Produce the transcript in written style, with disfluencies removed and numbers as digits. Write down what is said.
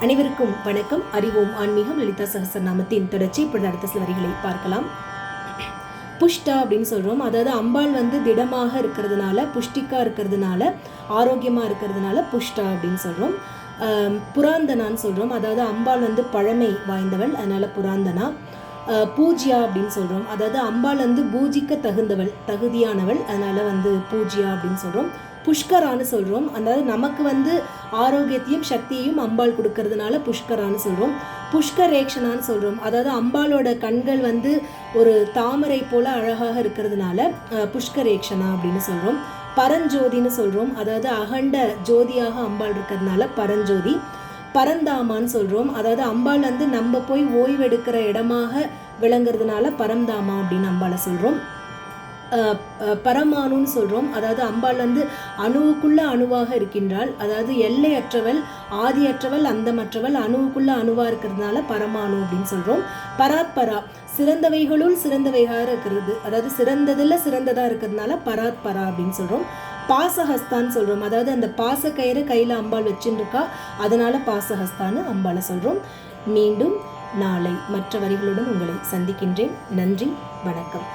அனைவருக்கும் வணக்கம். அறிவோம் ஆன்மீகம். லலிதா சகஸ்ரநாமத்தின் தொடர்ச்சி. இப்பொழுது அடுத்த சில வரிகளை பார்க்கலாம். புஷ்டா அப்படின்னு சொல்கிறோம். அதாவது அம்பாள் திடமாக இருக்கிறதுனால, புஷ்டிக்காக இருக்கிறதுனால, ஆரோக்கியமாக இருக்கிறதுனால புஷ்டா அப்படின்னு சொல்கிறோம். புராந்தனான்னு சொல்கிறோம். அதாவது அம்பாள் பழமை வாய்ந்தவள், அதனால் புராந்தனா. பூஜ்யா அப்படின்னு சொல்கிறோம். அதாவது அம்பாள் பூஜிக்க தகுதியானவள், அதனால் பூஜ்யா அப்படின்னு சொல்கிறோம். புஷ்கரான்னு சொல்கிறோம். அதாவது நமக்கு ஆரோக்கியத்தையும் சக்தியையும் அம்பாள் கொடுக்கறதுனால புஷ்கரான்னு சொல்கிறோம். புஷ்கரேக்ஷனான்னு சொல்கிறோம். அதாவது அம்பாளோட கண்கள் ஒரு தாமரை போல அழகாக இருக்கிறதுனால புஷ்கரேக்ஷனா அப்படின்னு சொல்கிறோம். பரஞ்சோதின்னு சொல்கிறோம். அதாவது அகண்ட ஜோதியாக அம்பாள் இருக்கிறதுனால பரஞ்சோதி. பரந்தாமான்னு சொல்கிறோம். அதாவது அம்பாள் நம்ம போய் ஓய்வெடுக்கிற இடமாக விளங்குறதுனால பரந்தாமா அப்படின்னு அம்பாளை சொல்கிறோம். பரமானுன்னு சொல்கிறோம். அதாவது அம்பாள் அணுவுக்குள்ள அணுவாக இருக்கின்றாள். அதாவது எல்லையற்றவள், ஆதியற்றவள், அந்தமற்றவள், அணுவுக்குள்ள அணுவாக இருக்கிறதுனால பரமானு அப்படின்னு சொல்கிறோம். பராத்பரா, சிறந்தவைகளுள் சிறந்தவையாக இருக்கிறது, அதாவது சிறந்ததில் சிறந்ததாக இருக்கிறதுனால பராத்பரா அப்படின்னு சொல்கிறோம். பாசஹஸ்தான்னு சொல்கிறோம். அதாவது அந்த பாசக்கயிறு கையில் அம்பாள் வச்சுருக்கா, அதனால பாசஹஸ்தான்னு அம்பாளை சொல்கிறோம். மீண்டும் நாளை மற்ற வரிகளுடன் உங்களை சந்திக்கின்றேன். நன்றி, வணக்கம்.